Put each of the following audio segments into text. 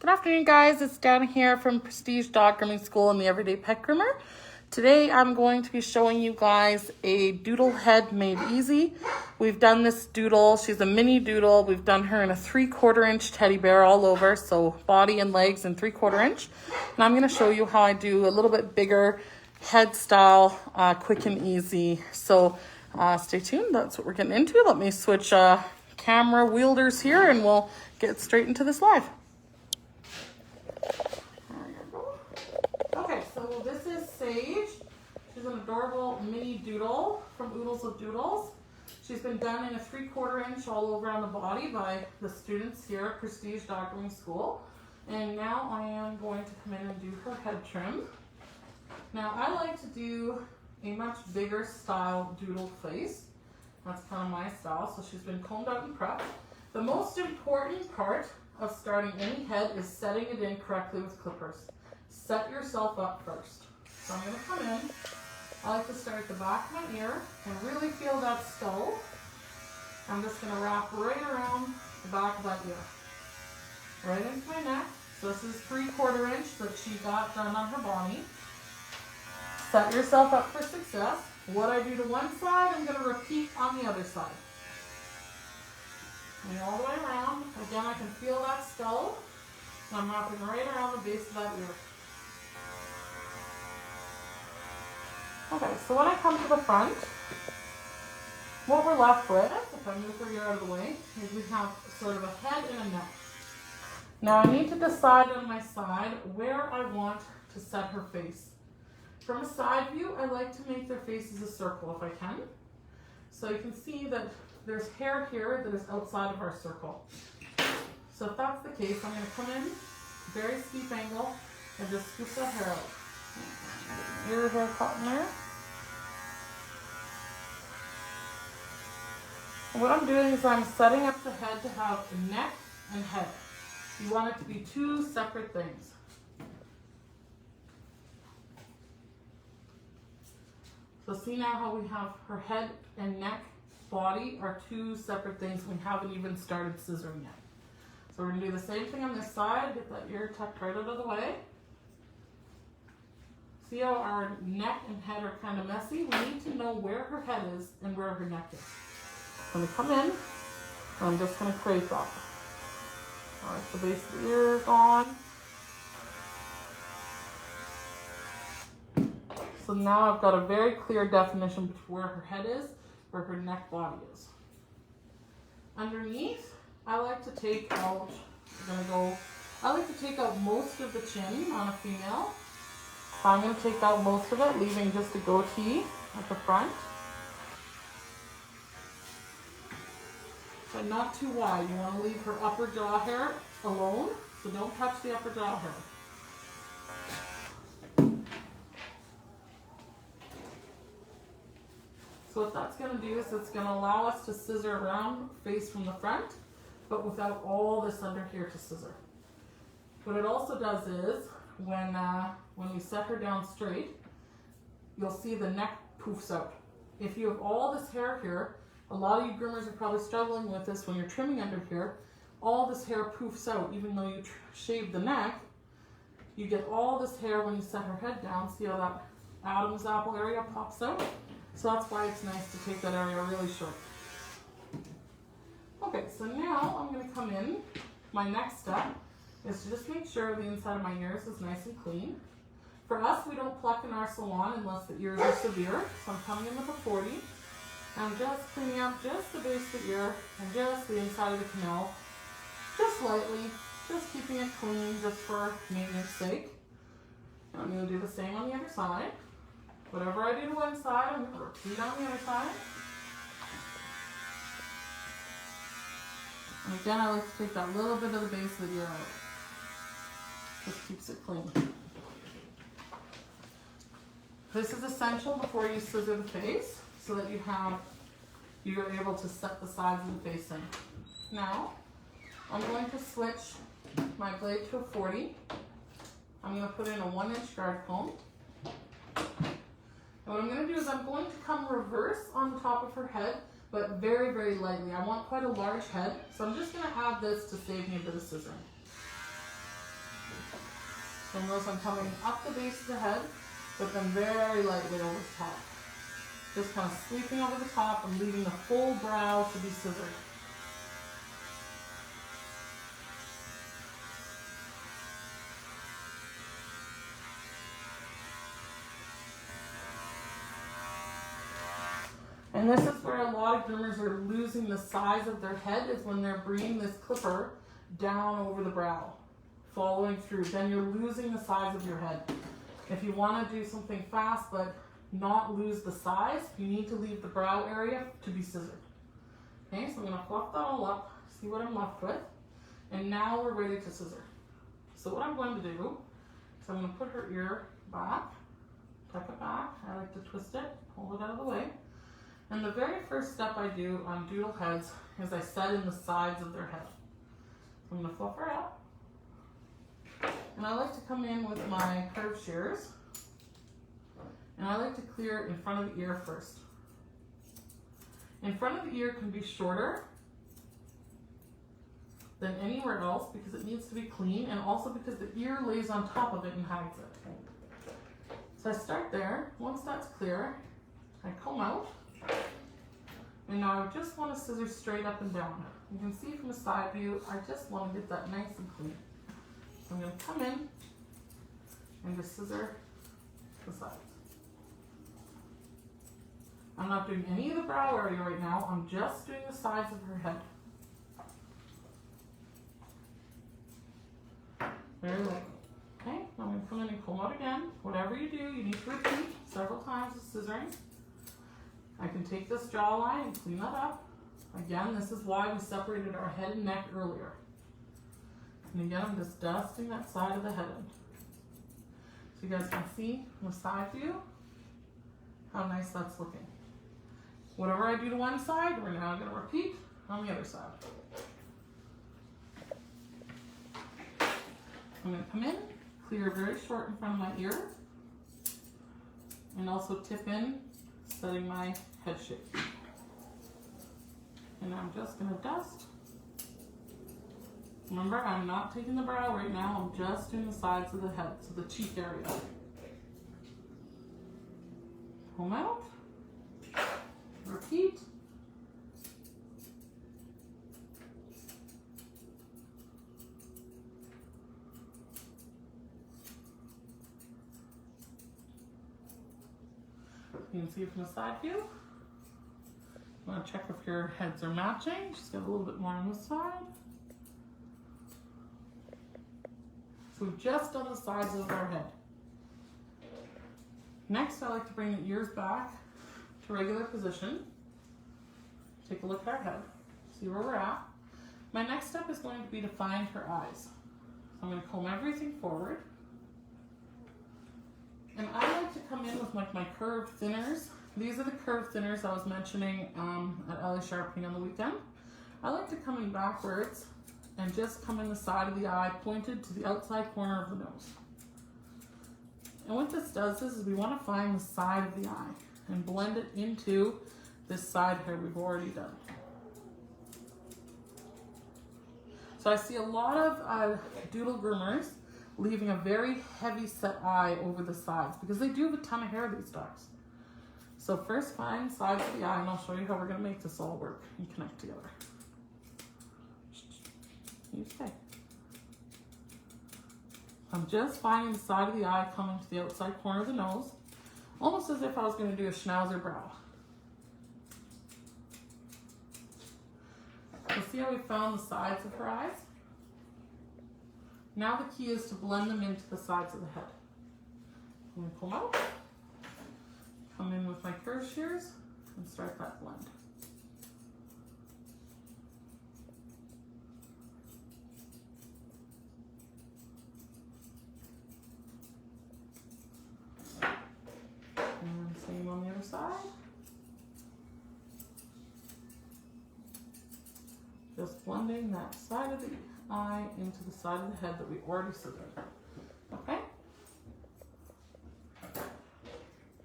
Good afternoon, guys. It's Danna here from Prestige Dog Grooming School and the Everyday Pet Groomer. Today, I'm going to be showing you guys a doodle head made easy. We've done this doodle. She's a mini doodle. We've done her in a 3/4 inch teddy bear all over, so body and legs in 3/4 inch. And I'm going to show you how I do a little bit bigger head style, quick and easy. So stay tuned. That's what we're getting into. Let me switch camera wielders here and we'll get straight into this live. Okay, so this is Sage. She's an adorable mini doodle from Oodles of Doodles. She's been done in a 3/4 inch all over on the body by the students here at Prestige Dog Grooming School. And now I am going to come in and do her head trim. Now I like to do a much bigger style doodle face. That's kind of my style. So she's been combed out and prepped. The most important part of starting any head is setting it in correctly with clippers. Set yourself up first. So I'm going to come in. I like to start at the back of my ear and really feel that skull. I'm just going to wrap right around the back of that ear. Right into my neck. So this is 3/4 inch that she got done on her body. Set yourself up for success. What I do to one side, I'm going to repeat on the other side. And all the way around. Again, I can feel that skull. And I'm wrapping right around the base of that ear. Okay, so when I come to the front, what we're left with, if I move her ear out of the way, is we have sort of a head and a neck. Now I need to decide on my side where I want to set her face. From a side view, I like to make their faces a circle if I can. So you can see that there's hair here that is outside of our circle. So if that's the case, I'm going to come in, very steep angle, and just scoop that hair out. Ear hair caught in there. And what I'm doing is I'm setting up the head to have neck and head. You want it to be two separate things. So see now how we have her head and neck, body are two separate things. We haven't even started scissoring yet. So we're going to do the same thing on this side. Get that ear tucked right out of the way. See how our neck and head are kind of messy? We need to know where her head is and where her neck is. I'm going to come in, and I'm just going to create that. All right, the base of the ear is on. So now I've got a very clear definition between where her head is, where her neck body is. Underneath, I like to take out, I like to take out most of the chin on a female. I'm going to take out most of it, leaving just a goatee at the front. But not too wide. You want to leave her upper jaw hair alone, so don't touch the upper jaw hair. So what that's going to do is it's going to allow us to scissor around face from the front, but without all this under here to scissor. What it also does is, when we set her down straight, you'll see the neck poofs out. If you have all this hair here, a lot of you groomers are probably struggling with this when you're trimming under here, all this hair poofs out. Even though you shave the neck, you get all this hair when you set her head down. See how that Adam's apple area pops out? So that's why it's nice to take that area really short. Okay, so now I'm going to come in. My next step is to just make sure the inside of my ears is nice and clean. For us, we don't pluck in our salon unless the ears are severe. So I'm coming in with a 40. I'm just cleaning up just the base of the ear and just the inside of the canal. Just lightly, just keeping it clean just for maintenance sake. And I'm going to do the same on the other side. Whatever I do to one side, I'm going to repeat on the other side. And again, I like to take that little bit of the base of the ear out. Just keeps it clean. This is essential before you scissor the face so that you're able to set the sides of the face in. Now, I'm going to switch my blade to a 40. I'm going to put in a 1-inch guard comb. And what I'm going to do is I'm going to come reverse on the top of her head, but very, very lightly. I want quite a large head, so I'm just going to add this to save me a bit of scissoring. So notice I'm coming up the base of the head, but then very lightly over the top. Just kind of sweeping over the top and leaving the full brow to be scissored. And this is where a lot of groomers are losing the size of their head, is when they're bringing this clipper down over the brow, following through. Then you're losing the size of your head. If you want to do something fast but not lose the size, you need to leave the brow area to be scissored. Okay, so I'm going to fluff that all up, see what I'm left with, and now we're ready to scissor. So what I'm going to do is I'm going to put her ear back, tuck it back. I like to twist it, pull it out of the way. And the very first step I do on doodle heads is I set in the sides of their head. So I'm going to fluff her out. And I like to come in with my curved shears. And I like to clear in front of the ear first. In front of the ear can be shorter than anywhere else because it needs to be clean, and also because the ear lays on top of it and hides it. So I start there. Once that's clear, I comb out. And now I just want to scissor straight up and down. You can see from the side view, I just want to get that nice and clean. So I'm going to come in and just scissor the sides. I'm not doing any of the brow area right now. I'm just doing the sides of her head. Very light. Okay, now I'm going to come in and comb out again. Whatever you do, you need to repeat several times with scissoring. I can take this jawline and clean that up. Again, this is why we separated our head and neck earlier. And again, I'm just dusting that side of the head in. So you guys can see from the side view how nice that's looking. Whatever I do to one side, we're now going to repeat on the other side. I'm going to come in, clear very short in front of my ear, and also tip in, setting my head shape. And I'm just going to dust. Remember, I'm not taking the brow right now, I'm just doing the sides of the head, so the cheek area. Comb out, repeat. You can see it from the side view. You want to check if your heads are matching. Just get a little bit more on this side. So we've just done the sides of our head. Next, I like to bring the ears back to regular position. Take a look at our head, see where we're at. My next step is going to be to find her eyes. So I'm going to comb everything forward. And I like to come in with like my curved thinners. These are the curved thinners I was mentioning at LA Sharpening on the weekend. I like to come in backwards and just come in the side of the eye, pointed to the outside corner of the nose. And what this does is we want to find the side of the eye and blend it into this side here we've already done. So I see a lot of doodle groomers leaving a very heavy set eye over the sides because they do have a ton of hair, these dogs. So first find the sides of the eye, and I'll show you how we're going to make this all work and connect together. You stay. I'm just finding the side of the eye coming to the outside corner of the nose, almost as if I was going to do a schnauzer brow. So see how we found the sides of her eyes? Now the key is to blend them into the sides of the head. I'm going to comb out, come in with my curved shears, and start that blend. And same on the other side. Just blending that side of the eye into the side of the head that we already scissored. Okay?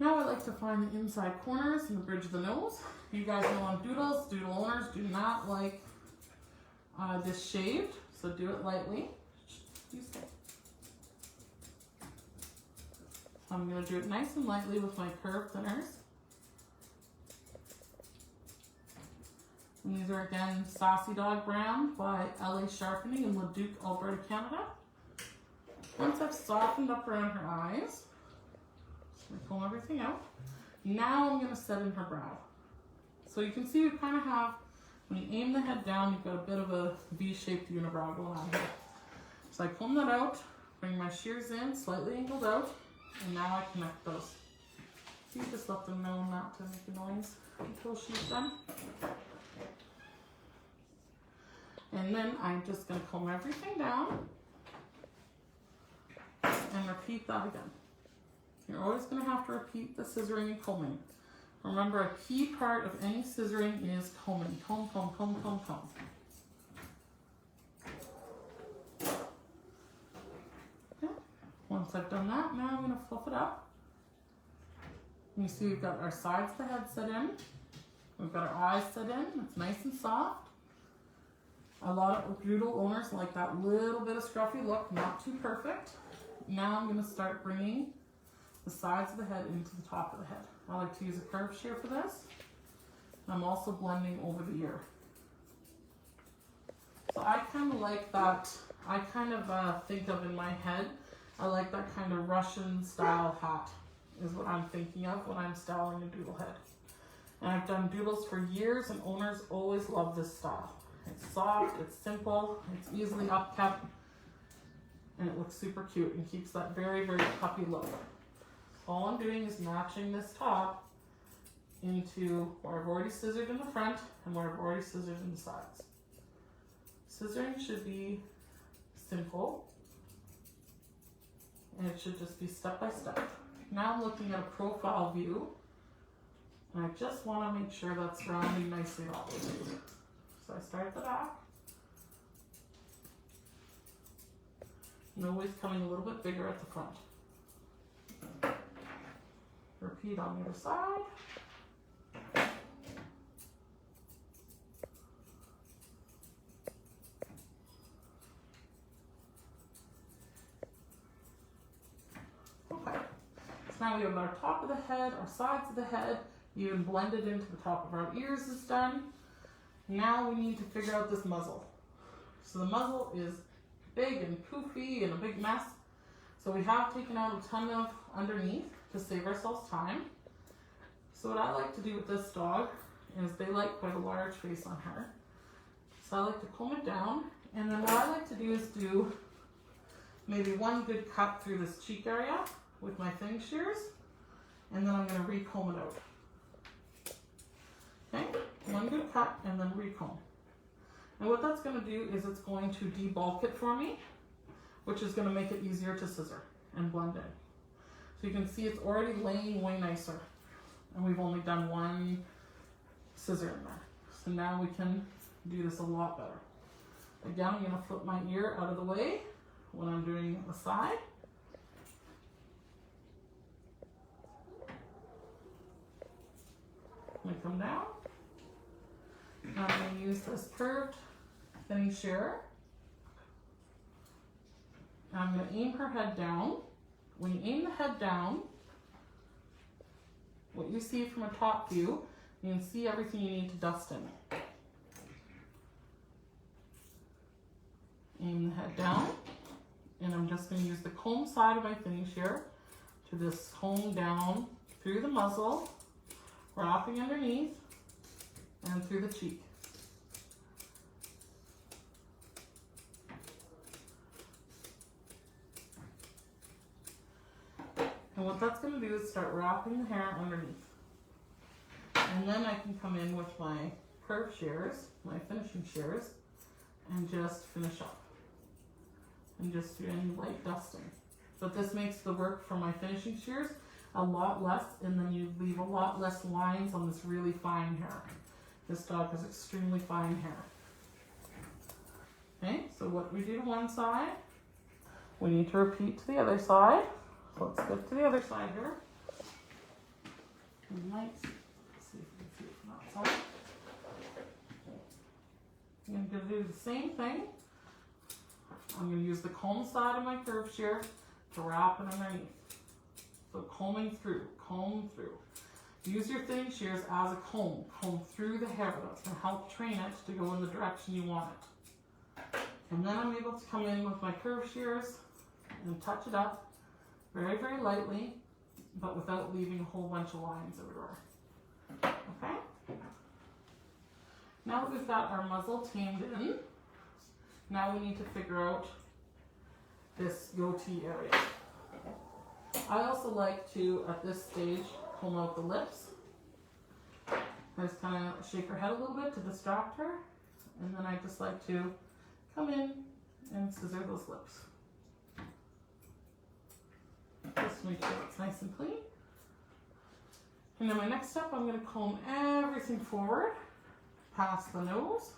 Now I like to find the inside corners and the bridge of the nose. You guys know on doodles, doodle owners do not like this shaved, so do it lightly. You stay. I'm going to do it nice and lightly with my curved thinners. And these are again Sassy Dog brand by LA Sharpening in Leduc, Alberta, Canada. Once I've softened up around her eyes, just going to comb everything out. Now I'm going to set in her brow. So you can see you kind of have, when you aim the head down, you've got a bit of a V-shaped unibrow going on here. So I comb that out, bring my shears in, slightly angled out, and now I connect those. So you just let them know not to make a noise until she's done. And then I'm just going to comb everything down and repeat that again. You're always going to have to repeat the scissoring and combing. Remember, a key part of any scissoring is combing. Comb, comb, comb, comb, comb. Okay. Once I've done that, now I'm going to fluff it up. You see we've got our sides of the head set in. We've got our eyes set in. It's nice and soft. A lot of doodle owners like that little bit of scruffy look, not too perfect. Now I'm going to start bringing the sides of the head into the top of the head. I like to use a curved shear for this. I'm also blending over the ear. So I kind of like that, I kind of think of in my head, I like that kind of Russian style hat is what I'm thinking of when I'm styling a doodle head. And I've done doodles for years and owners always love this style. It's soft, it's simple, it's easily upkept, and it looks super cute and keeps that very, very puppy look. All I'm doing is matching this top into where I've already scissored in the front and where I've already scissored in the sides. Scissoring should be simple, and it should just be step by step. Now I'm looking at a profile view, and I just want to make sure that's rounding nicely all the way. So I start at the back, and always coming a little bit bigger at the front. Repeat on the other side. Okay, so now we have our top of the head, our sides of the head, even blended into the top of our ears is done. Now we need to figure out this muzzle. So the muzzle is big and poofy and a big mess. So we have taken out a ton of underneath to save ourselves time. So what I like to do with this dog is they like quite a large face on her. So I like to comb it down, and then what I like to do is do maybe one good cut through this cheek area with my thin shears, and then I'm going to recomb it out. Okay, one good cut and then recomb. And what that's going to do is it's going to debulk it for me, which is going to make it easier to scissor and blend in. So you can see it's already laying way nicer. And we've only done one scissor in there. So now we can do this a lot better. Again, I'm going to flip my ear out of the way when I'm doing the side. I'm going to come down. Now I'm going to use this curved thinning shear. I'm going to aim her head down. When you aim the head down, what you see from a top view, you can see everything you need to dust in. Aim the head down, and I'm just going to use the comb side of my thinning shear to just comb down through the muzzle, wrapping underneath, and through the cheek. And what that's going to do is start wrapping the hair underneath. And then I can come in with my curved shears, my finishing shears, and just finish up. And just do any light dusting. But this makes the work for my finishing shears a lot less, and then you leave a lot less lines on this really fine hair. This dog has extremely fine hair. Okay, so what we do to one side, we need to repeat to the other side. So let's get to the other side here. Let's see if we can see it from that side. I'm going to do the same thing. I'm going to use the comb side of my curved shear to wrap it underneath. So combing through, comb through. Use your thin shears as a comb. Comb through the hair. That's going to help train it to go in the direction you want it. And then I'm able to come in with my curved shears and touch it up very, very lightly, but without leaving a whole bunch of lines everywhere. Okay? Now that we've got our muzzle tamed in, now we need to figure out this goatee area. I also like to, at this stage, comb out the lips. I just kind of shake her head a little bit to distract her, and then I just like to come in and scissor those lips. Just to make sure it's nice and clean. And then my next step, I'm going to comb everything forward, past the nose.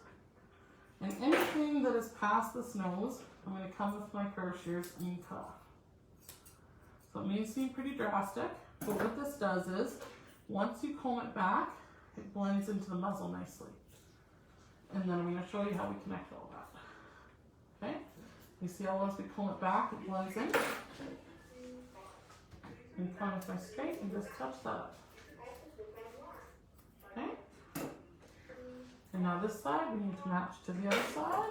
And anything that is past this nose, I'm going to come with my curved shears and cut off. So it may seem pretty drastic, but what this does is, once you comb it back, it blends into the muzzle nicely. And then I'm going to show you how we connect all that. Okay? You see how once we comb it back, it blends in. And come with my straight and just touch that up. Okay? And now this side, we need to match to the other side.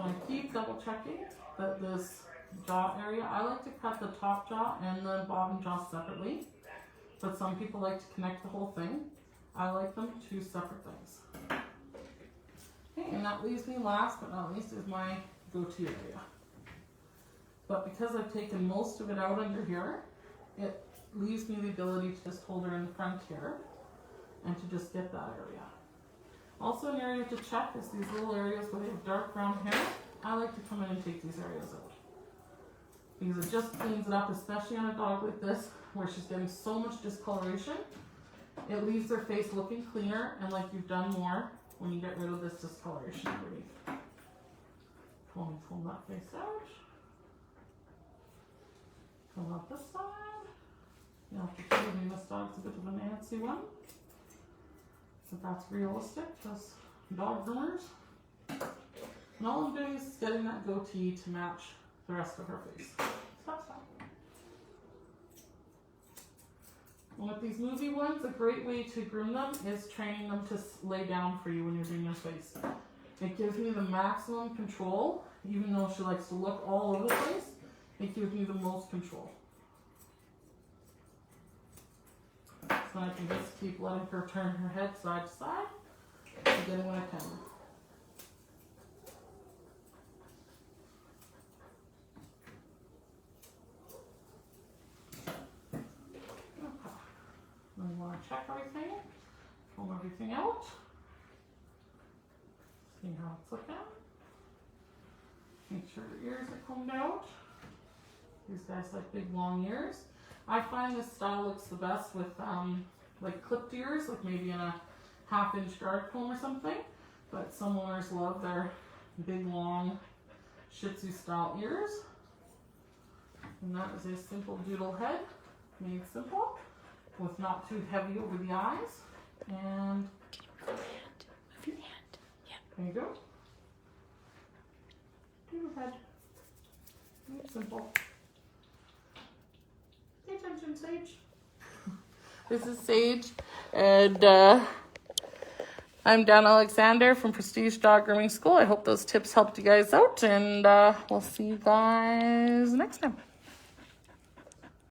I keep double checking that this jaw area, I like to cut the top jaw and the bottom jaw separately, but some people like to connect the whole thing. I like them two separate things. Okay, and that leaves me last but not least is my goatee area. But because I've taken most of it out under here, it leaves me the ability to just hold her in the front here and to just get that area. Also, an area to check is these little areas where they have dark brown hair. I like to come in and take these areas out, because it just cleans it up, especially on a dog like this, where she's getting so much discoloration. It leaves their face looking cleaner and like you've done more when you get rid of this discoloration underneath. Comb that face out. Comb out this side. You'll have to forgive me, this dog's a bit of a Nancy one. But that's realistic, just dog groomers. And all I'm doing is getting that goatee to match the rest of her face. Stop. And with these movie ones, a great way to groom them is training them to lay down for you when you're doing their face. It gives me the maximum control, even though she likes to look all over the place, it gives me the most control. So I can just keep letting her turn her head side to side, and getting what I can. Okay. Then we want to check everything, comb everything out, see how it's looking. Make sure the ears are combed out. These guys like big long ears. I find this style looks the best with like clipped ears, like maybe in a 1/2-inch guard comb or something. But some owners love their big long Shih Tzu style ears. And that is a simple doodle head, made simple, with not too heavy over the eyes. And move your hand. Yeah. There you go. Doodle head. Made simple. Pay attention, Sage. This is Sage, and I'm Danna Alexander from Prestige Dog Grooming School. I hope those tips helped you guys out, and we'll see you guys next time.